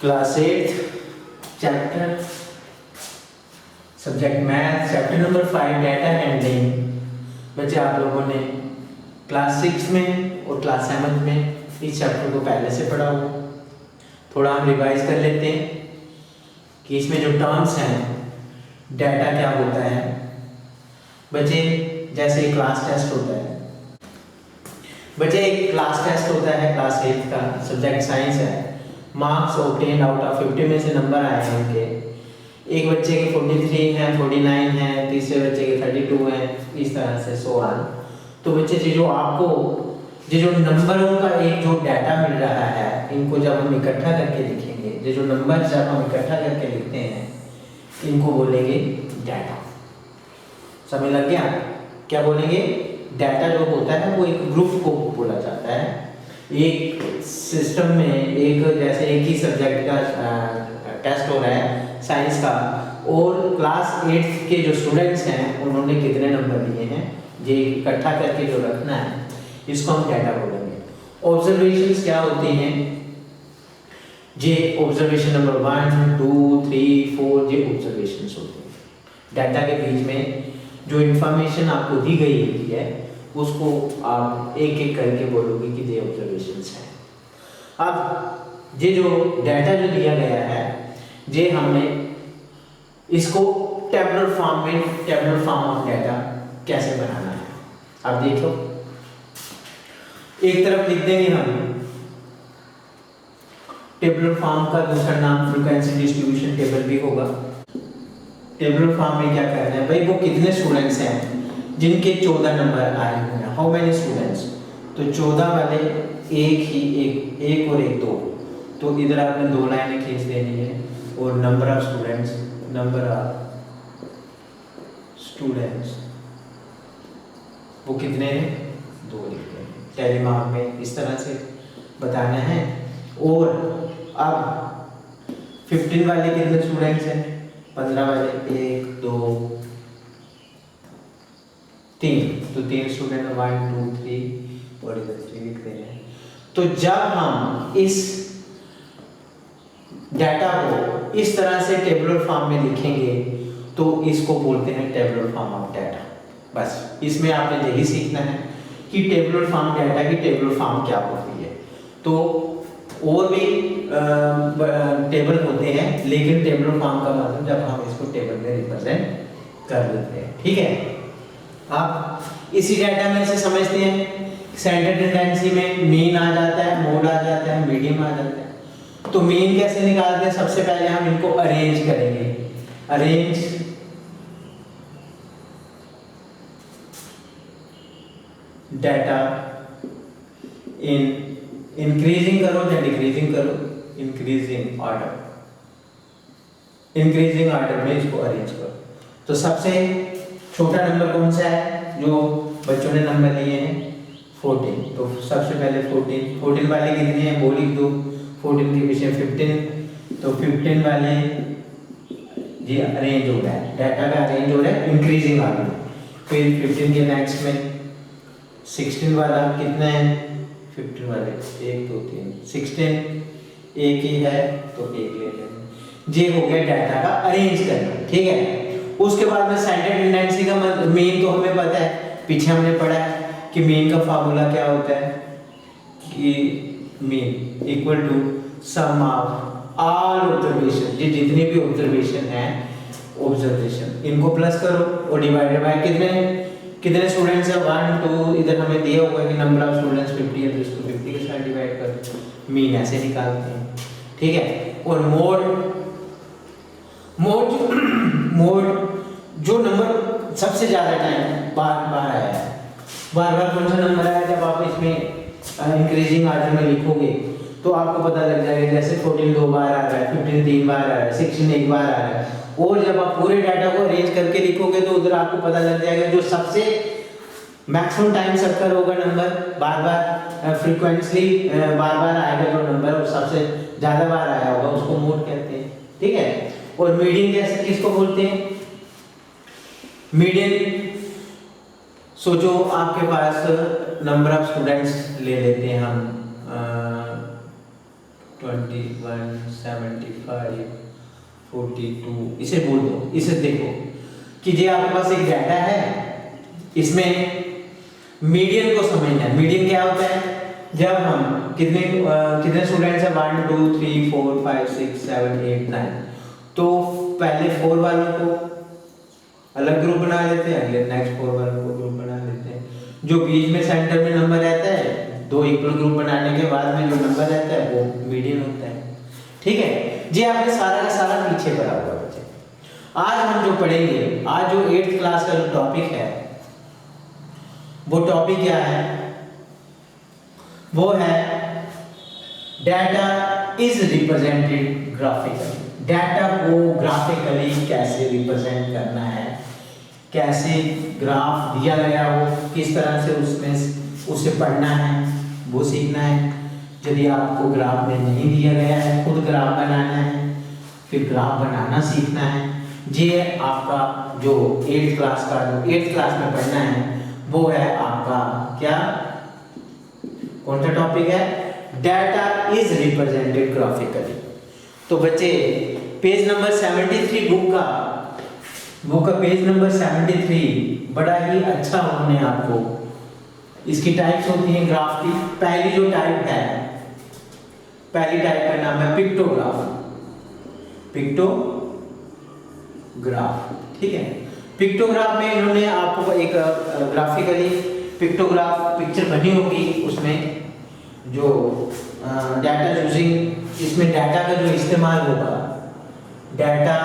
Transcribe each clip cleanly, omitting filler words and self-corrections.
Class 8 chapter subject math chapter number 5 data handling. बच्चे आप लोगों ने क्लास 6 में और क्लास 7 में इस चैप्टर को पहले से पढ़ा हो। थोड़ा हम रिवाइज कर लेते हैं कि इसमें जो टर्म्स हैं डाटा क्या होता है। बच्चे जैसे क्लास टेस्ट होता है, बच्चे एक क्लास टेस्ट होता है क्लास 8 का, सब्जेक्ट साइंस है। मार्क्स ऑब्टेन आउट ऑफ 50 में से नंबर आए हैं उनके। एक बच्चे के 43 हैं, 49 हैं, तीसरे बच्चे के 32 हैं, इस तरह से सो ऑन। तो बच्चे जो आपको जो नंबरों का एक जो डाटा मिल रहा है, इनको जब हम इकट्ठा करके लिखेंगे, जो नंबर जब हम इकट्ठा करके लिखते हैं इनको बोलेंगे डाटा। समझ लग गया? क्या बोलेंगे? डाटा जो होता है वो एक ग्रुप को बोला जाता है। एक सिस्टम में एक जैसे एक ही सब्जेक्ट का टेस्ट हो रहा है साइंस का, और क्लास 8 के जो स्टूडेंट्स हैं उन्होंने कितने नंबर लिए हैं, ये इकट्ठा करके जो रखना है इसको हम डाटा बोलेंगे। ऑब्जर्वेशंस क्या होती हैं? ये ऑब्जर्वेशन नंबर 1, 2, 3, 4 ये ऑब्जर्वेशंस होते हैं। डाटा के बीच में जो इंफॉर्मेशन आपको दी गई होती है उसको आप एक एक करके बोलोगे कि ये ऑब्जर्वेशंस हैं। अब ये जो डाटा जो दिया गया है ये हमने इसको टेबुलर फॉर्म में, टेबुलर फॉर्म ऑफ डाटा कैसे बनाना है आप देखो। एक तरफ लिख देंगे हम टेबुलर फॉर्म का दूसरा नाम फ्रीक्वेंसी डिस्ट्रीब्यूशन टेबल भी होगा। टेबुलर फॉर्म में क्या करना है भाई, वो कितने स्टूडेंट्स हैं जिनके 14 नंबर आए हुए हैं, हाउ मेनी स्टूडेंट्स, तो 14 वाले एक और एक 2, तो इधर आपने 2 लाइनें खींच देनी है। और नंबर ऑफ स्टूडेंट्स वो कितने हैं, 2 लिखते हैं। टेलीमार्क में इस तरह से बताना है। और अब 15 वाले कितने स्टूडेंट्स हैं, 15 वाले 1 2 3, तो 3 स्टूडेंट 1 2 3 और इधर 3 लिखते हैं। तो जब हम इस डाटा को इस तरह से टेबुलर फॉर्म में लिखेंगे तो इसको बोलते हैं टेबुलर फॉर्म ऑफ डाटा। बस इसमें आपने यही सीखना है कि टेबुलर फॉर्म डाटा की टेबुलर फॉर्म क्या होती है। तो और भी टेबल होते हैं, लेकिन टेबुलर फॉर्म का मतलब जब हम इसको टेबल में रिप्रेजेंट कर देते हैं। ठीक है, आप इसी डाटा में से समझते हैं सेंटर टेंडेंसी में मीन आ जाता है, मोड आ जाता है, मीडियम आ जाता है। तो मीन कैसे निकालते हैं? सबसे पहले हम इनको अरेंज करेंगे। अरेंज डाटा इन इंक्रीजिंग करो या डिक्रीजिंग करो, इंक्रीजिंग ऑर्डर में इसको अरेंज करो। तो सबसे छोटा नंबर कौन सा है जो बच्चों ने नंबर लिए हैं, 14। तो सबसे पहले 14 वाले कितने हैं वो लिख दो। 14 के पीछे 15, तो 15 वाले ये अरेंज हो रहा है, डाटा का अरेंज हो रहा है इंक्रीजिंग ऑर्डर में। फिर 15 के नेक्स्ट में 16 वाला कितना है, 15 वाले 1 2 3 16 एक ही है तो एक ले लेंगे। ये हो गया डाटा का अरेंज करना। ठीक है, उसके बाद में सेंटर टेंडेंसी का मीन तो हमें पता है, पीछे हमने पढ़ा है कि मीन का फार्मूला क्या होता है कि mean equal to sum of all observation, ये जितने भी ऑब्जर्वेशन हैं ऑब्जर्वेशन इनको प्लस करो और डिवाइडेड बाय कितने स्टूडेंट्स हैं, 1 2, इधर हमें दिया हुआ है कि नंबर ऑफ स्टूडेंट्स 50 है तो इसको 50 के साथ डिवाइड कर मीन ऐसे निकालते हैं। ठीक है, और मोड जो नंबर सबसे ज्यादा टाइम बार आया है, बार कौन सा नंबर आया, जब आप इसमें इंक्रीजिंग ऑर्डर में लिखोगे तो आपको पता लग जाएगा। जैसे 14 2 बार आ रहा है, 15 3 बार आ रहा है, 16 1 बार आ रहा है। और जब आप पूरे डाटा को अरेंज करके लिखोगे तो उधर आपको पता लग जाएगा जो सबसे मैक्सिमम टाइम सक्कर होगा नंबर, बार फ्रीक्वेंटली बार आएगा जो नंबर, और सबसे ज्यादा बार आया होगा उसको मोड कहते हैं। ठीक है, और मीडियन जैसे किसको बोलते हैं, मीडियन सोचो आपके पास नंबर ऑफ स्टूडेंट्स ले लेते हैं हम 21, 75, 42, इसे बोल दो। इसे देखो कि ये आपके पास एक डाटा है, इसमें मीडियन को समझना है। मीडियन क्या होता है? जब हम कितने स्टूडेंट्स हैं, 1 2 3 4 5 6 7 8 9, तो पहले 4 वालों को अलग ग्रुप बना लेते हैं, अगले नेक्स्ट 4 वालों को ग्रुप बना लेते हैं। जो बीच में सेंटर में नंबर रहता है, दो इक्वल ग्रुप बनाने के बाद में जो नंबर रहता है वो मीडियन होता है। ठीक है, ये आपने सारा का सारा पीछे पढ़ा हुआ बच्चे। आज हम जो पढ़ेंगे, आज जो 8th क्लास का जो टॉपिक है, वो टॉपिक क्या है? वो है data is represented graphically. Data को ग्राफिकली कैसे रिप्रेजेंट करना है, कैसे ग्राफ दिया गया हो, किस तरह से उसमें उसे पढ़ना है, वो सीखना है। यदि आपको ग्राफ में नहीं दिया गया है, खुद ग्राफ बनाना है, फिर ग्राफ बनाना सीखना है। ये आपका जो 8th क्लास का, जो 8th क्लास में पढ़ना है, वो है आपका क्या, कौन सा टॉपिक है? Data is represented graphically. तो बच्चे पेज नंबर 73 बुक का पेज नंबर 73 बड़ा ही अच्छा उन्होंने आपको, इसकी टाइप्स होती हैं ग्राफ की। पहली जो टाइप है, पहली टाइप का नाम है पिक्टोग्राफ। पिक्टोग्राफ, ठीक है। पिक्टोग्राफ में इन्होंने आपको एक ग्राफिकली पिक्टोग्राफ पिक्चर बनी होगी, उसमें जो डाटा यूजिंग, इसमें डाटा का जो इस्तेमाल होगा, डाटा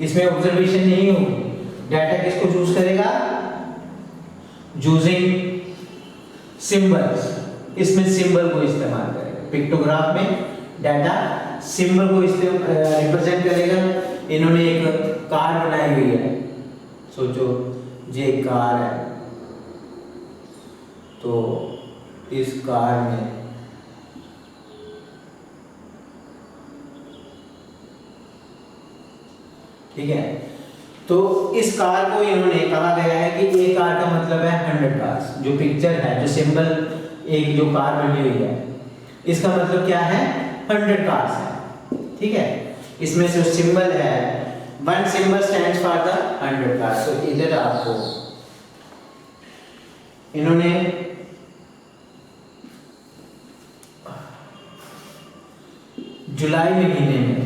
इसमें ऑब्जर्वेशन नहीं होगी। डाटा किसको यूज करेगा? यूजिंग सिंबल्स, इसमें सिंबल को इस्तेमाल करेगा। पिक्टोग्राफ में डाटा सिंबल को रिप्रेजेंट करेगा। इन्होंने एक कार बनाई हुई है, सोचो ये कार है, तो इस कार में ठीक है, तो इस कार को इन्होंने कहा गया है कि एक कार का मतलब है 100 कार्स। जो पिक्चर है, जो सिंबल, एक जो कार बनी हुई है, इसका मतलब क्या है? 100 कार्स है। ठीक है, इसमें जो सिंबल है, one symbol stands for the 100 cars. तो इधर आपको इन्होंने जुलाई महीने में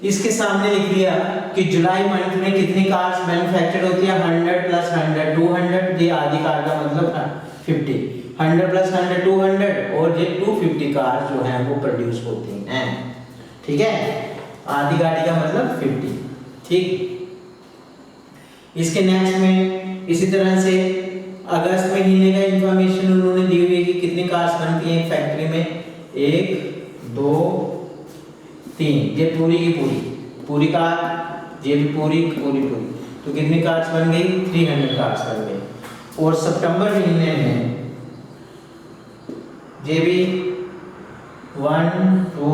इसके सामने लिख दिया कि जुलाई मंथ में कितनी कार्स मैन्युफैक्चर्ड होती है? 100 प्लस 100 200। ये आधी कार का मतलब 50, 100 प्लस 100 200, और ये 250 कार्स जो हैं वो प्रोड्यूस होती हैं। ठीक है, आधी गाड़ी का मतलब 50। ठीक, इसके नेक्स्ट में इसी तरह से अगस्त महीने का इंफॉर्मेशन उन्होंने दी हुई है कि कितनी कार्स बनती हैं फैक्ट्री में। 1 2 3, ये पूरी की पूरी कार, ये भी पूरी, तो कितनी कार्स बन गई? 300 कार्स बन गई। और सितंबर महीने में ये भी 1 2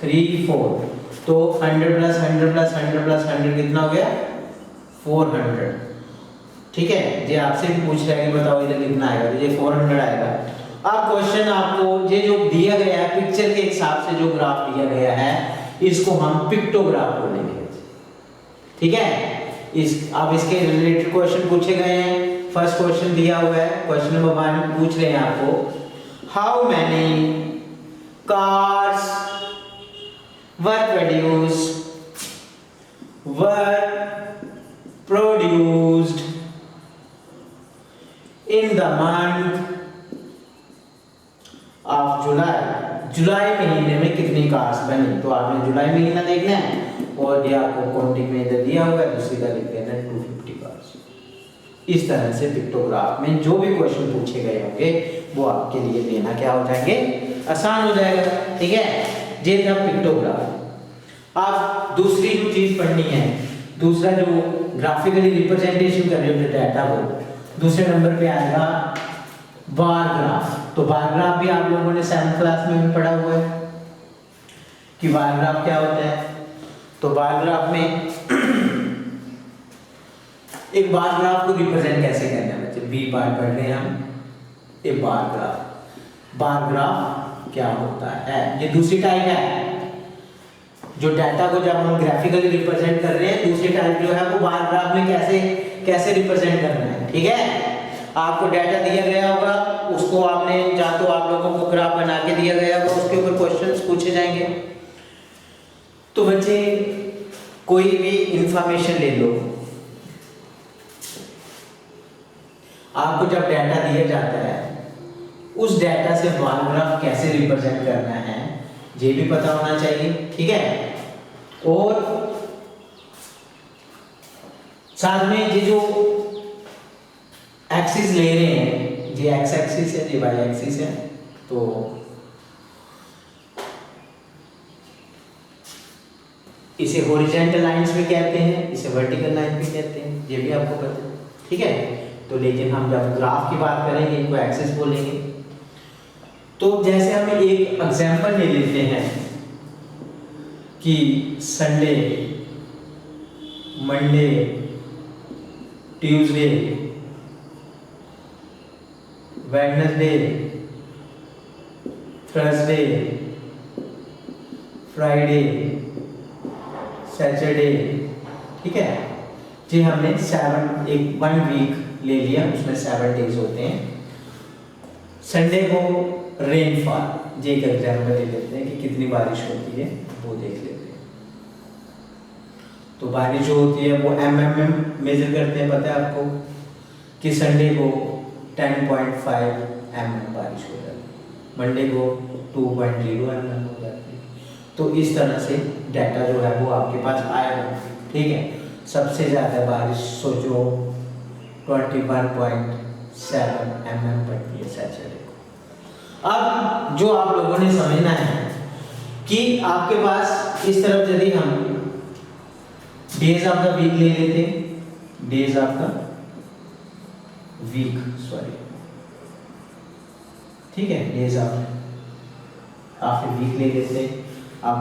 3 4, तो 100 प्लस 100 प्लस 100 प्लस 100 कितना हो गया? 400। ठीक है, ये आपसे भी पूछ रहा है कि बताओ इधर कितना आएगा, तो ये 400 आएगा। अब क्वेश्चन आपको ये जो दिया गया है, पिक्चर के हिसाब से जो ग्राफ दिया गया है, इसको हम पिक्टोग्राफ बोलेंगे। ठीक है, अब इसके रिलेटेड क्वेश्चन पूछे गए हैं। फर्स्ट क्वेश्चन दिया हुआ है, क्वेश्चन नंबर 1 पूछ रहे हैं आपको, how many cars were produced in the month of July जुलाई महीने में कितनी कार्स बनी, तो आपने जुलाई महीना देखना है और ये आपको काउंटिंग में इधर दिया हुआ है, दूसरी का लिख देना है 250 कार्स। इस तरह से पिक्टोग्राफ में जो भी क्वेश्चन पूछे गए होंगे वो आपके लिए लेना क्या हो जाएंगे, आसान हो जाएगा। ठीक है, ये था पिक्टोग्राफ। अब दूसरी जो चीज पढ़नी है, दूसरा जो ग्राफिकली रिप्रेजेंटेशन कर रहे हो डाटा को, दूसरे नंबर पे आएगा बार ग्राफ। तो बार ग्राफ भी आप लोगों ने 7th क्लास में भी पढ़ा हुआ है कि बार ग्राफ क्या होता है। तो बार ग्राफ में एक बार ग्राफ को रिप्रेजेंट कैसे करना है बच्चे, बी बार पढ़ रहे हैं हम। एक बार ग्राफ, बार ग्राफ क्या होता है, ये दूसरी टाइप है जो डाटा को जब हम ग्राफिकली रिप्रेजेंट कर रहे हैं, दूसरी टाइप जो है वो बार ग्राफ में कैसे रिप्रेजेंट करना है। ठीक है, आपको डाटा दिया गया होगा, उसको आपने या तो आप लोगों को ग्राफ बना के दिया गया होगा, उसके ऊपर क्वेश्चंस पूछे जाएंगे। तो बच्चे कोई भी इंफॉर्मेशन ले लो, आपको जब डाटा दिया जाता है उस डाटा से बार ग्राफ कैसे रिप्रेजेंट करना है ये भी पता होना चाहिए। ठीक है, और साथ में ये जो एक्सिस ले रहे हैं, ये एक्स एक्सिस है, ये वाई एक्सिस है, तो इसे हॉरिजॉन्टल लाइंस भी कहते हैं, इसे वर्टिकल लाइन भी कहते हैं, ये भी आपको पता है। ठीक है, तो लेकिन हम जब ग्राफ की बात करेंगे इनको एक्सिस बोलेंगे। तो जैसे हम एक एग्जांपल ले लेते हैं कि Sunday, Monday, Tuesday, Wednesday, Thursday, Friday, Saturday. ठीक है जी, हमने 1 वीक ले लिया, उसमें 7 डेज होते हैं। संडे को रेनफॉल, ये एक एग्जाम्पल ले लेते हैं कि कितनी बारिश होती है वो देख लेते हैं। तो बारिश जो होती है वो mm में मेजर करते हैं, पता है आपको कि संडे को 10.5 mm बारिश हो जाती है, मंडे को 2.0 mm हो जाती है। तो इस तरह से डाटा जो है वो आपके पास आएगा। ठीक है, सबसे ज़्यादा बारिश सोचो 21.7 mm पड़ती है सैटरडे को। अब जो आप लोगों ने समझना है कि आपके पास इस तरफ यदि हम डेज ऑफ द वीक ले लेते, days of the week, sorry, ठीक है, डेज ऑफ वीक ले लेते। आप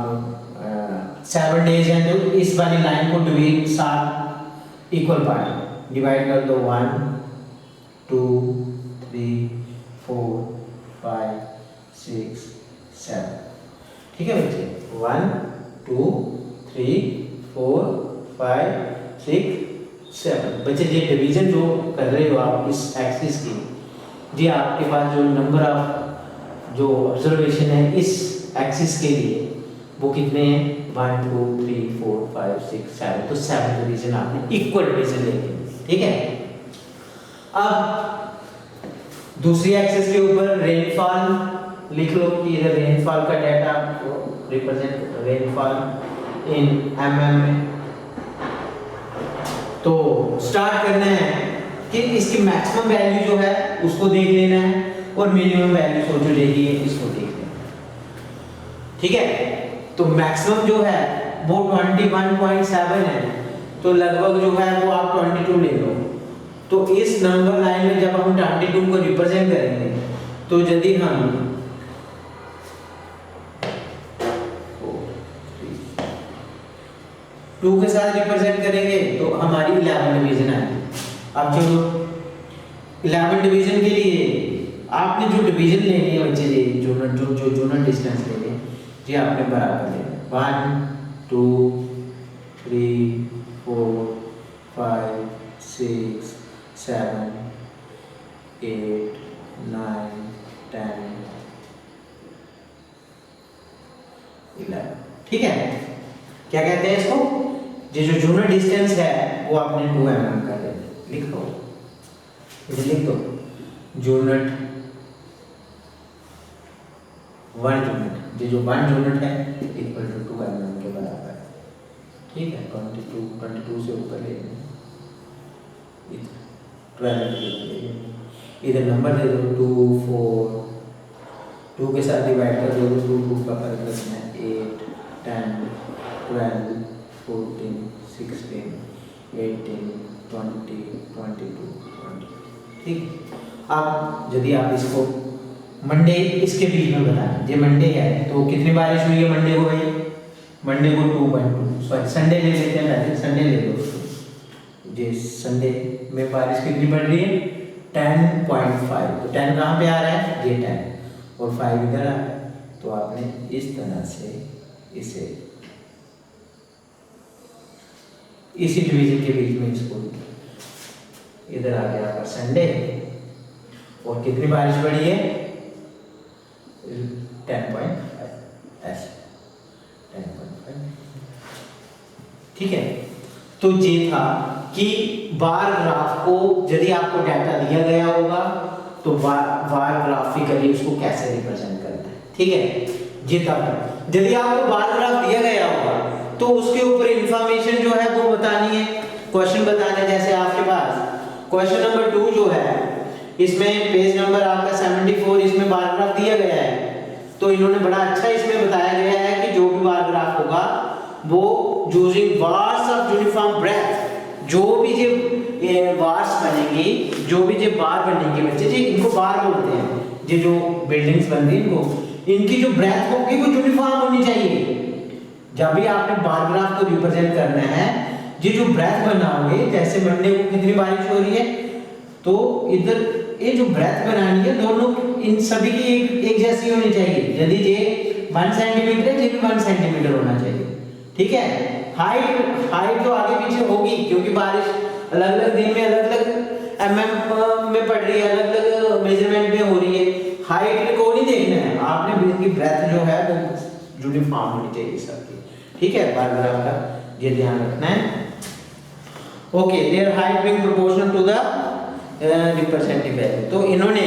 7 डेज हैं तो इस वाली लाइन को डिवाइड 7 इक्वल पार्ट डिवाइड कर दो, 1 2 3 4 5 6 7। ठीक है बच्चे, 1 2 3 4 5 6 7। बच्चे ये डिवीजन जो कर रहे हो आप इस एक्सिस की, जी आपके पास जो नंबर ऑफ जो ऑब्जर्वेशन है इस एक्सिस के लिए वो कितने हैं, 1 2 3 4 5 6 7। तो 7 डिवीजन आपने इक्वल डिवीजन लेंगे। ठीक है, अब दूसरी एक्सिस के ऊपर रेनफॉल लिख लो कि इधर रेनफॉल का data represent rainfall in mm में। तो स्टार्ट करना है कि इसकी मैक्सिमम वैल्यू जो है उसको देख लेना है और मिनिमम वैल्यू को जो लेगी है इसको देख लेना है। ठीक है, तो मैक्सिमम जो है वो 21.7 है, तो लगभग जो है वो आप 22 ले लो। तो इस नंबर लाइन में जब हम 22 को रिप्रेजेंट करेंगे तो यदि हम 2 के साथ रिप्रेजेंट करेंगे तो हमारी 11 डिवीजन आएगी। अब जो 11 डिवीजन के लिए आपने जो डिवीजन लेनी है बच्चे, जो जोनल डिस्टेंस लेनी है जी आपने बराबर लेना, 1 2 3 4 5 6 7 8 9 10 11। ठीक है, क्या कहते हैं इसको, ये जो जोनल डिस्टेंस है वो आपने 2 mm कर देना। लिख लो, इसे लिख दो, जोनल 1 यूनिट, ये जो 1 यूनिट है इक्वल टू 2 mm के बराबर है। ठीक है, 22 से ऊपर ले लेंगे, 12 इधर नंबर दे दो 2 4, 2 के साथ डिवाइड कर दो, 2 का फर्क रखना है, 8 10 12 14 16 18 20 22 20। ठीक, अब यदि आप इसको मंडे इसके बीच में बताएं, ये मंडे है तो कितनी बारिश हुई है मंडे को भाई, मंडे को 2.2, सॉरी संडे ले लेते हैं, पहले संडे ले लो, ये संडे में बारिश कितनी पड़ रही है 10.5, तो 10 कहाँ पे आ रहा है, ये 10 और 5 इधर आ रहा है, तो आपने इस तरह से इसे इसी डिवीजन के बीच में इसको इधर आ गया आपका संडे, और कितनी बारिश पड़ी है 10.5 ऐसे 10.5। ठीक है, तो ये था कि बार ग्राफ को यदि आपको डाटा दिया गया होगा तो बार ग्राफिकली उसको कैसे रिप्रेजेंट करना है। ठीक है, ये तब यदि आपको बार ग्राफ दिया गया होगा तो उसके ऊपर इंफॉर्मेशन जो है वो बतानी है, क्वेश्चन बताना है। जैसे आपके पास क्वेश्चन नंबर 2 जो है इसमें पेज नंबर आपका 74, इसमें बार ग्राफ दिया गया है, तो इन्होंने बड़ा अच्छा इसमें बताया गया है कि जो भी बार ग्राफ होगा वो using bars of uniform breadth, जो भी ये बार्स बनेंगी, जो भी ये बार बनेंगे बच्चे जी, इनको बार बोलते हैं, ये जो बिल्डिंग्स बन रही इनको, इनकी जो ब्रेथ होगी वो यूनिफॉर्म होनी चाहिए। जब भी आपने बार ग्राफ को रिप्रेजेंट करना है, ये जो ब्रेथ बनाओगे, जैसे मंडे को कितनी बारिश हो रही है, तो इधर ये जो ब्रेथ बनानी है दोनों इन सभी की एक जैसी होनी चाहिए। यदि ये 1 सेंटीमीटर है, ये भी 1 सेंटीमीटर होना चाहिए। ठीक है, हाइट तो आगे पीछे होगी क्योंकि बारिश अलग अलग दिन में अलग अलग mm में पड़ रही है, अलग अलग मेजरमेंट में हो रही है। हाइट को नहीं देखना है आपने, इनकी ब्रेथ जो है वो यूनिफॉर्म होनी चाहिए सबकी। ठीक है, बार ग्राफ का ये ध्यान रखना है। Okay, their height being proportional to the representative value. तो इन्होंने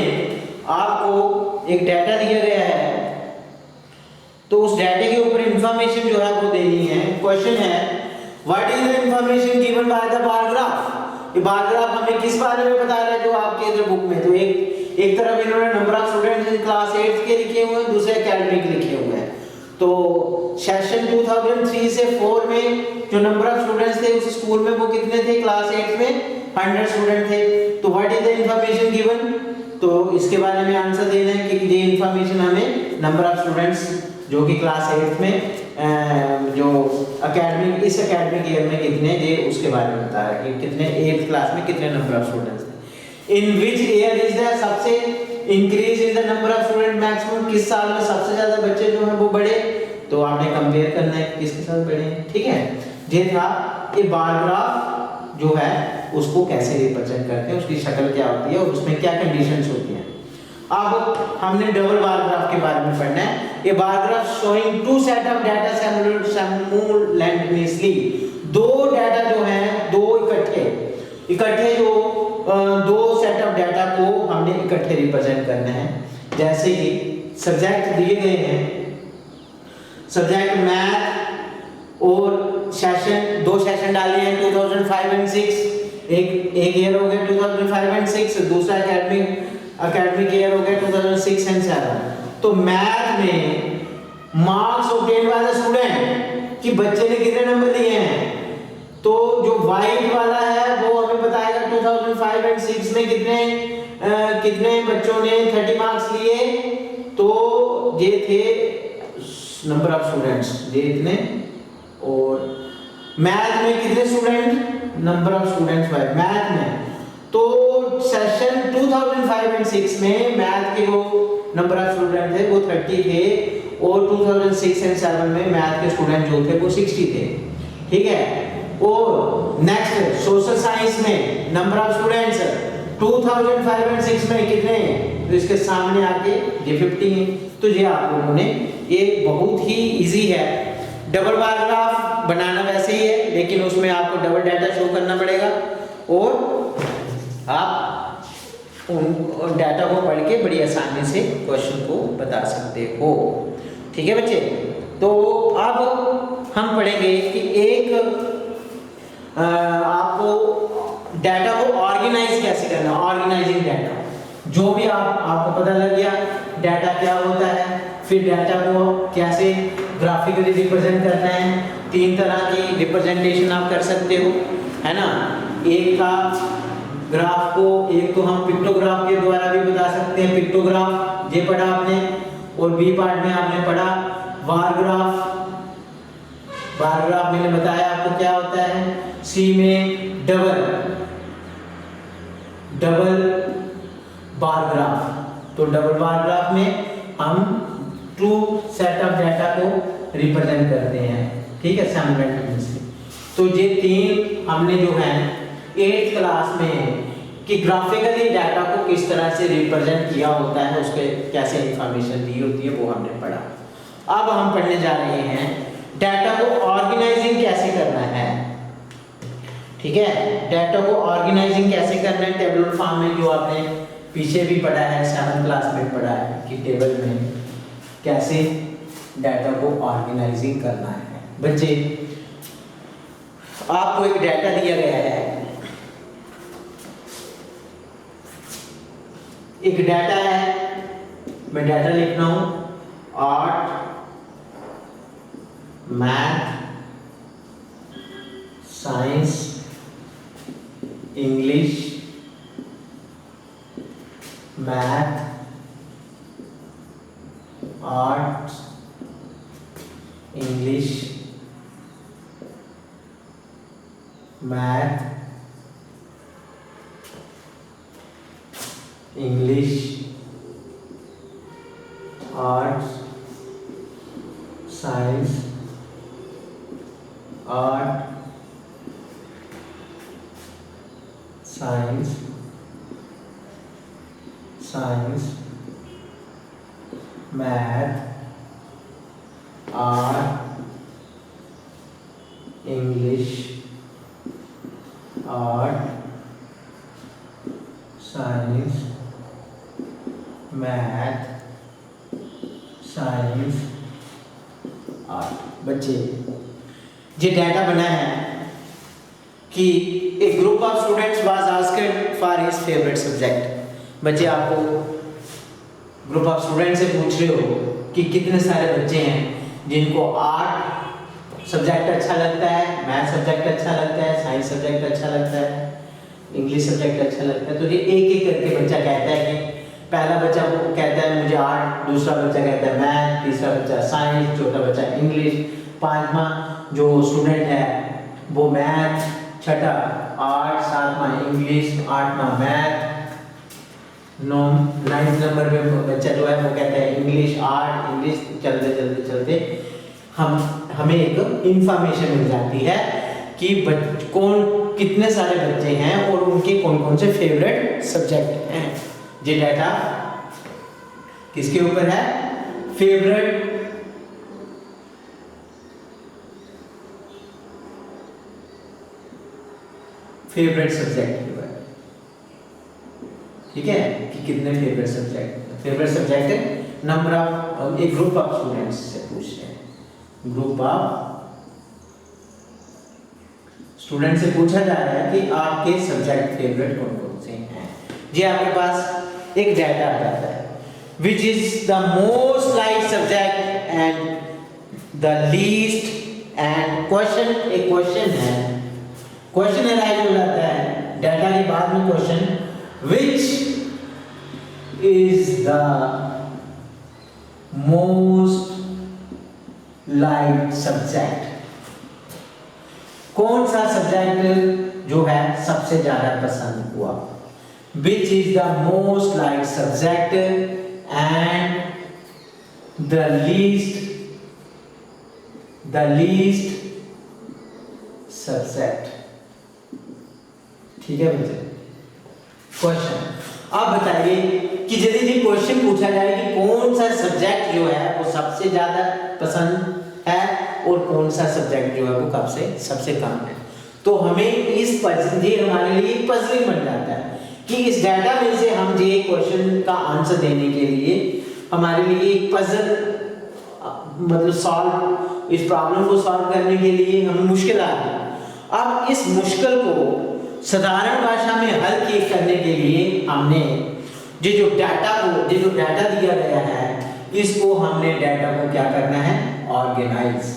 आपको एक डाटा दिया गया है, तो उस डाटे के ऊपर इंफॉर्मेशन जो है वो देनी है। क्वेश्चन है what is the information given by the bar graph. ये बार ग्राफ हमें किस बारे में बता रहा है जो आपके इधर बुक में, तो एक तरफ इन्होंने number of students in class 8 के लिखे हुए हैं, दूसरे एकेडमिक लिखे हुए हैं। तो सेशन 2003 से 4 में जो नंबर ऑफ स्टूडेंट्स थे उस स्कूल में वो कितने थे, क्लास 8 में 100 स्टूडेंट थे। तो what is the information given, तो इसके बारे में आंसर देना है कि ये इंफॉर्मेशन हमें नंबर ऑफ स्टूडेंट्स जो कि क्लास 8 में जो एकेडमिक इस एकेडमिक ईयर में कितने ये उसके बारे में बता रहा है कि कितने 8th क्लास में कितने नंबर ऑफ स्टूडेंट्स थे। इन विच ईयर इज द सबसे increase in the number of student maximum, किस साल में सबसे ज्यादा बच्चे जो हैं वो बढ़े, तो आपने कंपेयर करना है किसके साथ बढ़े। ठीक है, ये था ये बार ग्राफ जो है उसको कैसे रिप्रेजेंट करते हैं, उसकी शक्ल क्या होती है और उसमें क्या कंडीशंस होती हैं। अब हमने डबल बार ग्राफ के बारे में पढ़ना है। ये bar graph showing two set of data simultaneously, दो डाटा जो हैं दो इकट्ठे जो दो सेट ऑफ डाटा को हमने इकट्ठे रिप्रेजेंट करना है। जैसे कि सब्जेक्ट दिए गए हैं, सब्जेक्ट मैथ और सेशन, दो सेशन डाले हैं 2005 एंड 6, एक ईयर हो गया 2005 एंड 6, दूसरा एकेडमिक ईयर हो गया 2006 एंड 7। तो मैथ में marks obtain by the student कि बच्चे ने कितने नंबर दिए हैं, तो जो वाइट वाला है वो हमें बताएगा 2005 एंड 6 में कितने बच्चों ने 30 मार्क्स लिए, तो ये थे नंबर ऑफ स्टूडेंट्स ये इतने। और मैथ में कितने student, number of students by math में, तो सेशन 2005 एंड 6 में मैथ के जो नंबर ऑफ स्टूडेंट थे वो 30 थे और 2006 एंड 7 में मैथ के स्टूडेंट जो थे वो 60 थे। ठीक है, और नेक्स्ट सोशल साइंस में नंबर ऑफ स्टूडेंट्स 2005 एंड 6 में कितने, तो इसके सामने आके ये 50 है। तो ये आप लोगों ने, ये बहुत ही इजी है। डबल बार ग्राफ बनाना वैसे ही है लेकिन उसमें आपको डबल डाटा शो करना पड़ेगा और आप उन डाटा को पढ़ के बड़ी आसानी से क्वेश्चन को बता सकते हो। ठीक है बच्चे। तो अब हम पढ़ेंगे कि एक आपको डाटा को ऑर्गेनाइज कैसे करना, ऑर्गेनाइजिंग डाटा। जो भी आपको पता लग गया डाटा क्या होता है, फिर डाटा को कैसे ग्राफिकली रिप्रेजेंट करना है। 3 तरह की रिप्रेजेंटेशन आप कर सकते हो, है ना। एक का ग्राफ को, एक तो हम पिक्टोग्राफ के द्वारा भी बता सकते हैं, पिक्टोग्राफ ये पढ़ा आपने, और बी पार्ट में आपने पढ़ा बार ग्राफ। बार ग्राफ मैंने बताया आपको क्या होता है। सी में डबल बार ग्राफ, तो डबल बार ग्राफ में हम 2 सेट ऑफ डाटा को रिप्रेजेंट करते हैं, ठीक है, साइमल्टेनियसली। तो ये 3 हमने जो है 8th क्लास में कि ग्राफिकली डाटा को किस तरह से रिप्रेजेंट किया होता है, उसके कैसे इंफॉर्मेशन दी होती है, वो हमने पढ़ा। अब हम पढ़ने जा रहे हैं डाटा को ऑर्गेनाइजिंग कैसे करना है, ठीक है। डाटा को ऑर्गेनाइजिंग कैसे करना है टेबुलर फॉर्म में, जो आपने पीछे भी पढ़ा है, 7th क्लास में पढ़ा है कि टेबल में कैसे डाटा को ऑर्गेनाइजिंग करना है। बच्चे आपको एक डाटा दिया गया है, एक डाटा है, मैं डाटा लिख रहा हूं, art, math, science, English, math, art, English, math, English, arts, science, art, science, math, art, English, art, science, math, science, art. बच्चे ये डाटा बना है कि एक group of students was asked for his favourite subject. बच्चे आपको group of student से पूछ रहे हो कि कितने सारे बच्चे हैं जिनको आर्ट सब्जेक्ट अच्छा लगता है, मैथ सब्जेक्ट अच्छा लगता है, साइंस सब्जेक्ट अच्छा लगता है, इंग्लिश सब्जेक्ट अच्छा लगता है। तो ये एक एक करके बच्चा कहता है कि पहला बच्चा वो कहता है मुझे आर्ट, दूसरा बच्चा कहता है मैथ, तीसरा बच्चा साइंस, चौथा बच्चा इंग्लिश, पांचवा जो स्टूडेंट है वो मैथ, छठा आर्ट, सातवां इंग्लिश, आठवां मैथ, 9th नंबर पे बच्चा जो है वो कहता है इंग्लिश, आर्ट, इंग्लिश। चलते चलते हमें एक इंफॉर्मेशन मिल जाती है कि कितने सारे बच्चे हैं और उनके कौन कौन से फेवरेट सब्जेक्ट हैं। ये डाटा किसके ऊपर है? फेवरेट सब्जेक्ट के बारे में, ठीक है, कि कितने फेवरेट सब्जेक्ट नंबर ऑफ एक ग्रुप ऑफ स्टूडेंट्स से पूछ रहे हैं। ग्रुप ऑफ स्टूडेंट से पूछा जा रहा है कि आपके सब्जेक्ट फेवरेट कौन कौन से हैं। जी आपके पास एक डाटा आ जाता है which is the most liked subject and the least, and एक क्वेश्चन है, क्वेश्चन अराइज हो जाता है डाटा के बाद में question which is the most liked subject, कौन सा सब्जेक्ट जो है सबसे ज्यादा पसंद हुआ। Which is the most liked subject and the least subject, ठीक है बच्चे। क्वेश्चन आप बताइए कि यदि ये क्वेश्चन पूछा जाए कि कौन सा सब्जेक्ट जो है वो सबसे ज्यादा पसंद है और कौन सा सब्जेक्ट जो है वो सबसे कम है, तो हमें इस ये हमारे लिए पजलिंग बन जाता है कि इस डाटा में से हम ये क्वेश्चन का आंसर देने के लिए हमारे लिए एक पजल मतलब सॉल्व, इस प्रॉब्लम को सॉल्व करने के लिए हमें मुश्किल आ गई। अब इस मुश्किल को साधारण भाषा में हल करने के लिए हमने जो डाटा दिया गया है, इसको हमने डाटा को क्या करना है, ऑर्गेनाइजिंग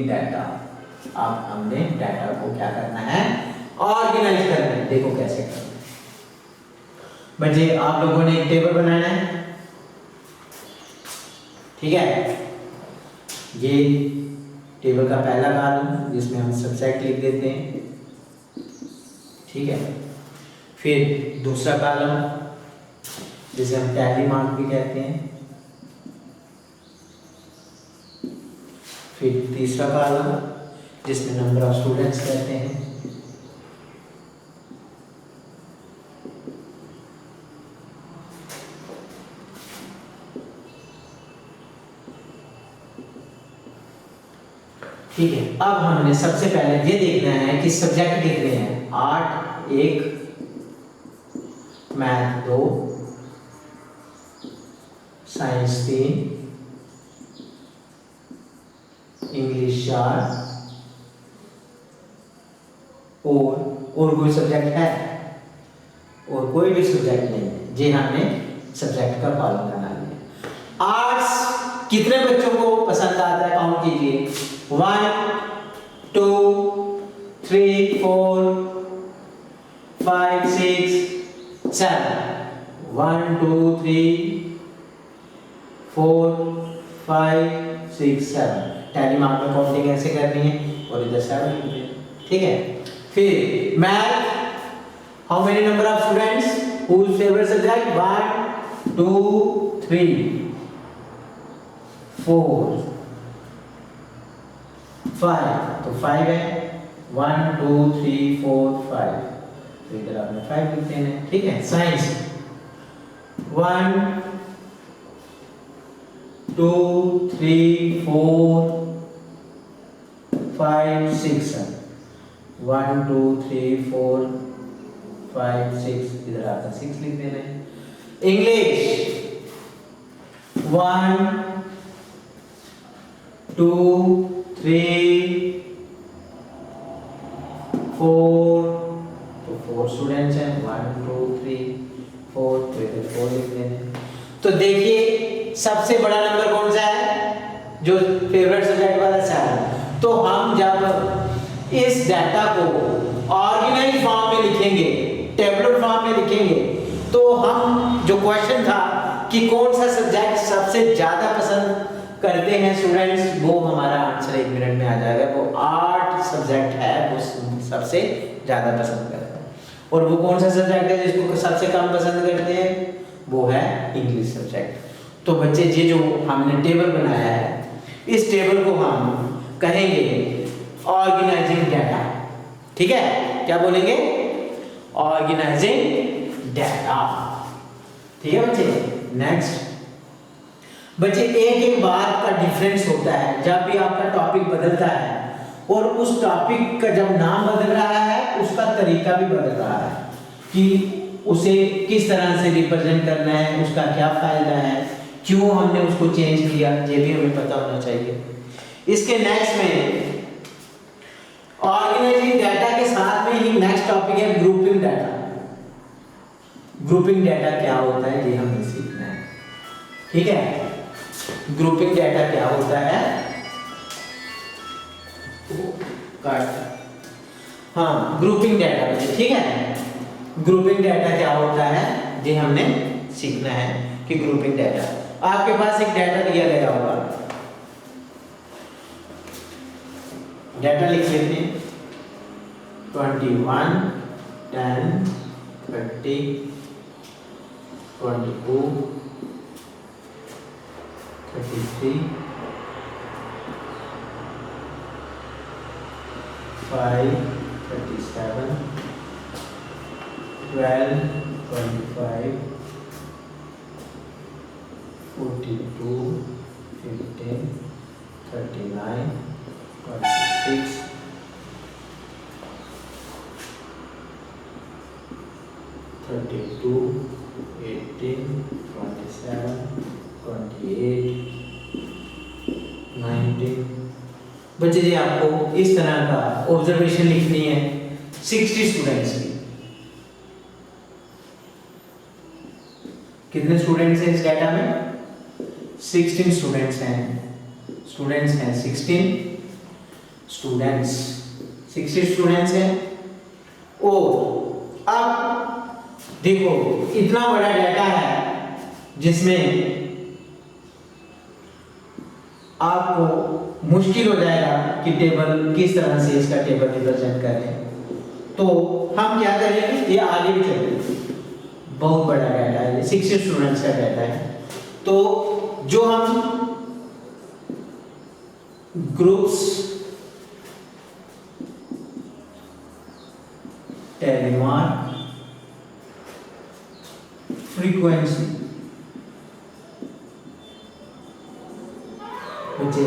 डाटा। अब हमने डाटा को क्या करना है, ऑर्गेनाइज करना है। देखो कैसे करना है बच्चे, आप लोगों ने एक टेबल बनाना है, ठीक है। ये टेबल का पहला कॉलम जिसमें हम सब्जेक्ट लिख देते हैं, ठीक है। फिर दूसरा कॉलम जिसे हम टैली मार्क भी कहते हैं, फिर तीसरा कॉलम जिसमें नंबर ऑफ स्टूडेंट्स कहते हैं, ठीक है। अब हमने सबसे पहले ये देखना है कि सब्जेक्ट कितने हैं। आर्ट 1, मैथ 2, साइंस 3, इंग्लिश 4 और कोई सब्जेक्ट है, और कोई भी सब्जेक्ट नहीं है। जी हमने सब्जेक्ट का कॉलम बना लिया। आर्ट्स कितने बच्चों को पसंद आता है, काउंट कीजिए। 1 2 3 4 5 6 7 1 2 3 4 5 6 7। टैली मार्क में काउंटिंग ऐसे करनी है और इधर 7 लिख दें, ठीक है। फिर math, how many number of students whose favourite subject, 1 2 3 4 5, तो 5 है। 1 2 3 4 5, तो इधर आपने 5 लिख देना है, ठीक है। साइंस 1 2 3 4 5 6 7, 1 2 3 4 5 6, इधर आपका 6 लिख देना है। इंग्लिश 1 2 3 4, तो 4 स्टूडेंट्स हैं। 1 2 3 4, तो इधर 4 लिख देने। तो देखिए सबसे बड़ा नंबर कौन सा है, जो फेवरेट सब्जेक्ट वाला 7। तो हम जब इस डाटा को ऑर्गेनाइज फॉर्म में लिखेंगे, टेबुलर फॉर्म में लिखेंगे, तो हम जो क्वेश्चन था कि कौन सा सब्जेक्ट सबसे ज्यादा पसंद करते हैं स्टूडेंट्स, वो हमारा आंसर 1 मिनट में आ जाएगा। वो 8 सब्जेक्ट है वो सबसे ज्यादा पसंद करते हैं। और वो कौन सा सब्जेक्ट है जिसको सबसे कम पसंद करते हैं, वो है इंग्लिश सब्जेक्ट। तो बच्चे ये जो हमने टेबल बनाया है, इस टेबल को हम कहेंगे ऑर्गेनाइजिंग डाटा, ठीक है। क्या बोलेंगे, ऑर्गेनाइजिंग डाटा, ठीक है बच्चे। नेक्स्ट बच्चे, एक बात का डिफरेंस होता है जब भी आपका टॉपिक बदलता है, और उस टॉपिक का जब नाम बदल रहा है उसका तरीका भी बदल रहा है, कि उसे किस तरह से रिप्रेजेंट करना है, उसका क्या फायदा है, क्यों हमने उसको चेंज किया, ये भी हमें पता होना चाहिए। इसके नेक्स्ट में ऑर्गेनाइजिंग डाटा के साथ में ही नेक्स्ट टॉपिक है ग्रुपिंग डाटा। ग्रुपिंग डाटा क्या होता है ये हमें सीखना है, ठीक है। ग्रुपिंग डाटा क्या होता है, हाँ ग्रुपिंग डाटा, ठीक है। ग्रुपिंग डाटा क्या होता है ये हमने सीखना है कि ग्रुपिंग डाटा, आपके पास एक डाटा दिया गया होगा, डाटा लिख लेते हैं 21 10 30 22 33 5 37 12 25 42 15 39 46 32 18 27 19। बच्चे जी आपको इस तरह का ऑब्जर्वेशन लिखनी है 60 स्टूडेंट्स की। कितने स्टूडेंट्स हैं इस डाटा में? 16 स्टूडेंट्स हैं। 16 स्टूडेंट्स, 60 स्टूडेंट्स हैं। और अब देखो इतना बड़ा डाटा है जिसमें आपको मुश्किल हो जाएगा कि टेबल किस तरह से इसका टेबल रिप्रेजेंट करें। तो हम क्या करेंगे, ये आगे भी चलेंगे। बहुत बड़ा डाटा है, 60 स्टूडेंट्स का डाटा है। तो जो हम ग्रुप्स टेलीमार्क फ्रीक्वेंसी, मुझे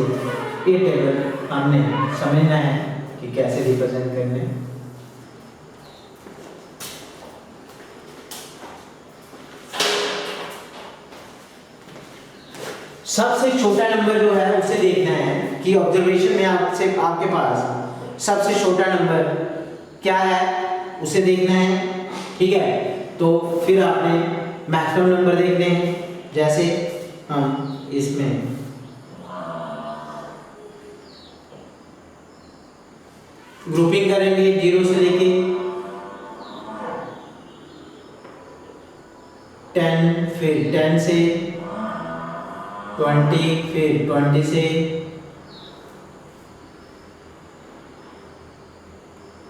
ये टेबल हमने समझना है कि कैसे रिप्रेजेंट करने। सबसे छोटा नंबर जो है उसे देखना है कि ऑब्जर्वेशन में आपसे आपके पास सबसे छोटा नंबर क्या है उसे देखना है, ठीक है। तो फिर आपने मैक्सिमम नंबर देखने हैं। जैसे हम इसमें ग्रुपिंग करेंगे 0 से लेके 10, फिर 10 से 20, फिर 20 से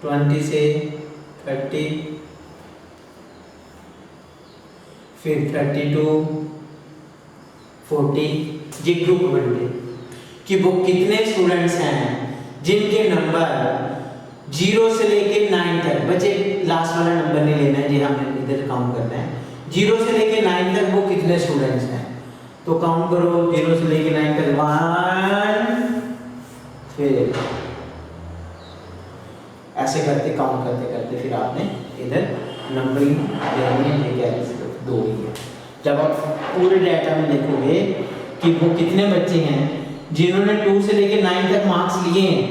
20 से 30, फिर 32, 40। ये ग्रुप बनते कि वो कितने स्टूडेंट्स हैं जिनके नंबर 0 से लेके 9 तक, बच्चे लास्ट वाला नंबर नहीं लेना है जी, हमें इधर काउंट करना है। 0 से लेके 9 तक वो कितने स्टूडेंट्स हैं, तो काउंट करो 0 से लेके 9 तक 1, फिर ऐसे करते काउंट करते करते फिर आपने इधर नंबरिंग देनी है। ये क्या है, 2 ही है। जब आप पूरे डाटा में देखोगे कि वो कितने बच्चे हैं जिन्होंने 2 से लेके 9 तक मार्क्स लिए हैं,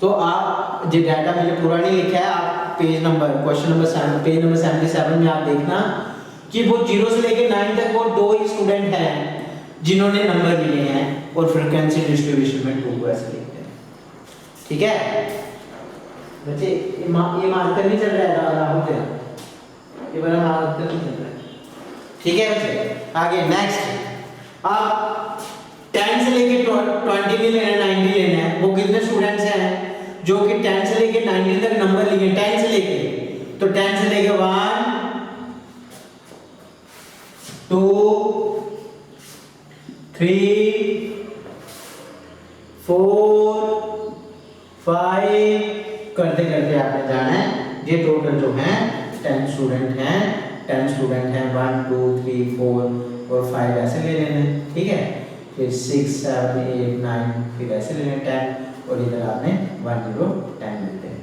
तो आप जो डाटा मैंने पूरा नहीं लिखा है, आप page number question number 7 page number 77 में आप देखना कि वो 0 से लेके 9 तक वो 2 ही स्टूडेंट हैं जिन्होंने नंबर लिए हैं, और फ्रीक्वेंसी डिस्ट्रीब्यूशन में 2 को ऐसे लिखते हैं, ठीक है बच्चे। ये मार्कर नहीं चल रहा है राहुल तेरा, ये वाला मार्कर नहीं चल रहा है, ठीक है बच्चे। आगे नेक्स्ट, आप 10 से लेके 20 नहीं लेना, 90 लेना है। वो कितने स्टूडेंट्स हैं जो कि 10 से लेके 90 तक नंबर लिए, 10 से लेके, तो 10 से लेके 1, 2, 3, 4, 5 करते करते आपने जाना है। ये टोटल जो है 10 स्टूडेंट हैं, 1 2 3 4 और 5 ऐसे ले लेने, ठीक है। फिर 6 7 8 9 फिर ऐसे लेने 10, और इधर आपने 1 0 10 लेते हैं,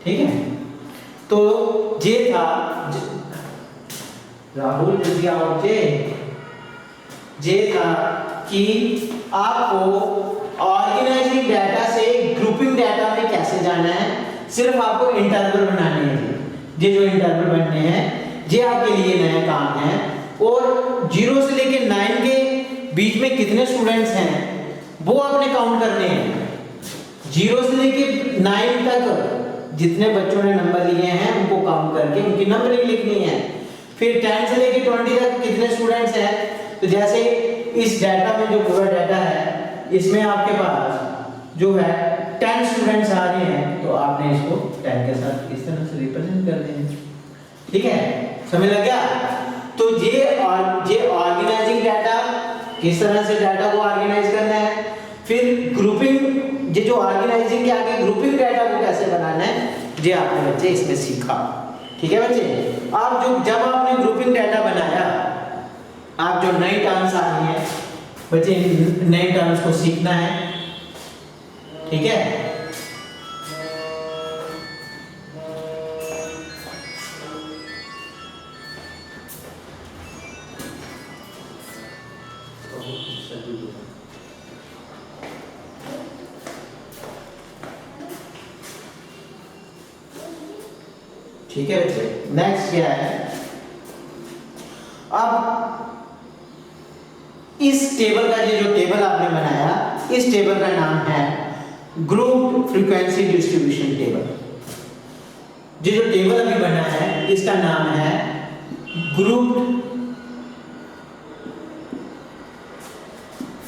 ठीक है। तो ये था राहुल जल्दी आओ ये था कि आपको ऑर्गेनाइजिंग डाटा से ग्रुपिंग डाटा में कैसे जाना है। सिर्फ आपको इंटरवल बनाने हैं, ये जो इंटरवल बनने हैं ये आपके लिए नया काम है। और 0 से लेके 9 के बीच में कितने स्टूडेंट्स हैं वो आपने काउंट करने हैं। 0 से लेके 9 तक जितने बच्चों ने नंबर लिए हैं उनको काउंट करके उनकी नंबरिंग लिखनी है। फिर 10 से लेके 20 तक कितने स्टूडेंट्स हैं, तो जैसे इस डाटा में जो पूरा डाटा है इसमें आपके पास जो है 10 स्टूडेंट्स आ रहे हैं, तो आपने इसको 10 के साथ इस तरह से रिप्रेजेंट कर देंगे, ठीक है, समझ लग गया। तो ये ऑर्गेनाइजिंग डाटा, किस तरह से डाटा को ऑर्गेनाइज करना है। फिर ग्रुपिंग, ये जो ऑर्गेनाइजिंग के आगे ग्रुपिंग डाटा को कैसे बनाना है, ये आपने बच्चे इसमें सीखा, ठीक है बच्चे। आप जब आपने ग्रुपिंग डाटा बनाया, आप जो नई टर्म्स आ रही हैं बच्चे, नए टर्म्स को सीखना है, ठीक है। ठीक है बच्चे, नेक्स्ट क्या है, अब इस टेबल का ये जो टेबल आपने बनाया, इस टेबल का नाम है ग्रुप फ्रीक्वेंसी डिस्ट्रीब्यूशन टेबल। ये जो टेबल अभी बना है इसका नाम है ग्रुप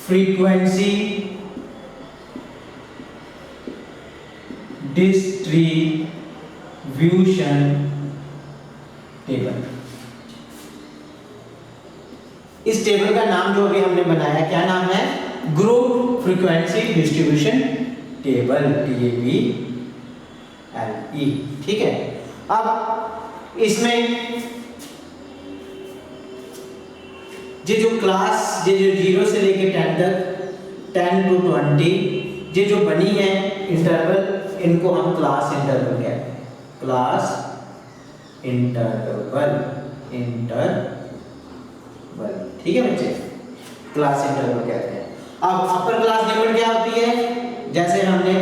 फ्रीक्वेंसी डिस्ट्रीब्यूशन टेबल। इस टेबल का नाम जो अभी हमने बनाया, क्या नाम है, group frequency distribution table, TABLE। ठीक है, अब इसमें ये जो क्लास, ये जो 0 से लेके 10 तक, 10 to 20 ये जो बनी है इंटरवल, इनको हम क्लास इंटरवल कहते हैं, क्लास इंटरवल, ठीक है बच्चे, क्लास इंटरवल कहते हैं। अब अपर क्लास लिमिट क्या होती है, जैसे हमने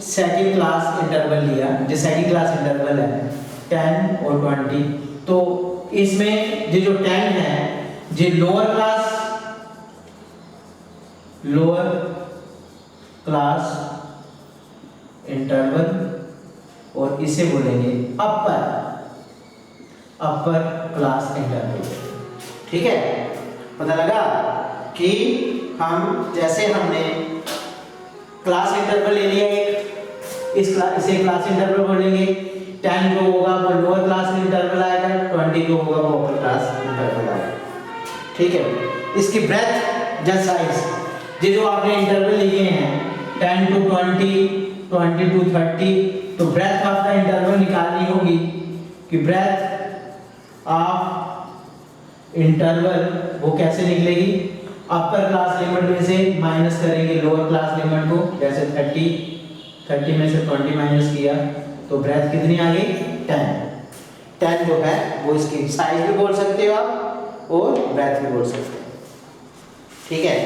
सेकंड क्लास इंटरवल लिया, जो सेकंड क्लास इंटरवल है 10 और 20, तो इसमें ये जो 10 है ये लोअर क्लास इंटरवल, और इसे बोलेंगे अपर क्लास इंटरवल। ठीक है, पता लगा कि हम जैसे हमने क्लास इंटरवल ले लिया एक, इसे क्लास इंटरवल बोलेंगे, 10 जो होगा वो लोअर क्लास इंटरवल आएगा, 20 जो होगा वो अपर क्लास इंटरवल आएगा। ठीक है, इसकी ब्रेथ या साइज, ये जो आपने इंटरवल लिए हैं 10 to 20, 20 to 30, तो ब्रेथ ऑफ द इंटरवल निकालनी होगी कि ब्रेथ ऑफ इंटरवल वो कैसे निकलेगी, अपर क्लास लिमिट में से माइनस करेंगे लोअर क्लास लिमिट को, जैसे 30 में से 20 माइनस किया तो ब्रेथ कितनी आ गई, 10 जो है वो इसकी साइज भी बोल सकते हो आप और ब्रेथ भी बोल सकते हो। ठीक है,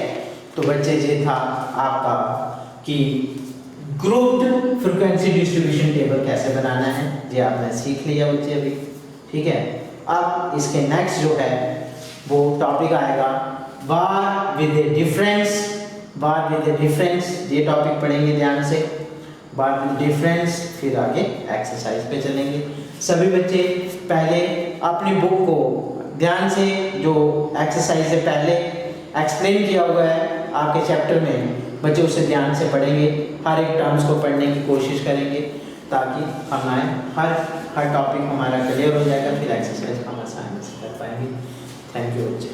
तो बच्चे ये था आपका कि ग्रुप फ्रीक्वेंसी डिस्ट्रीब्यूशन टेबल कैसे बनाना है, ये आपने सीख लिया बच्चे अभी। ठीक है, अब इसके नेक्स्ट जो है वो टॉपिक आएगा बार विद ए डिफरेंस, ये टॉपिक पढ़ेंगे ध्यान से, बार विद डिफरेंस, फिर आगे एक्सरसाइज पे चलेंगे। सभी बच्चे पहले अपनी बुक को ध्यान से, जो एक्सरसाइज से पहले एक्सप्लेन किया हुआ है आपके चैप्टर में, बच्चे उसे ध्यान से पढ़ेंगे, हर एक टर्म्स को पढ़ने की कोशिश करेंगे ताकि हमारे हर टॉपिक हमारा क्लियर हो जाएगा, फिर एक्सरसाइज हम आसानी से कर पाएंगे। थैंक यू बच्चे।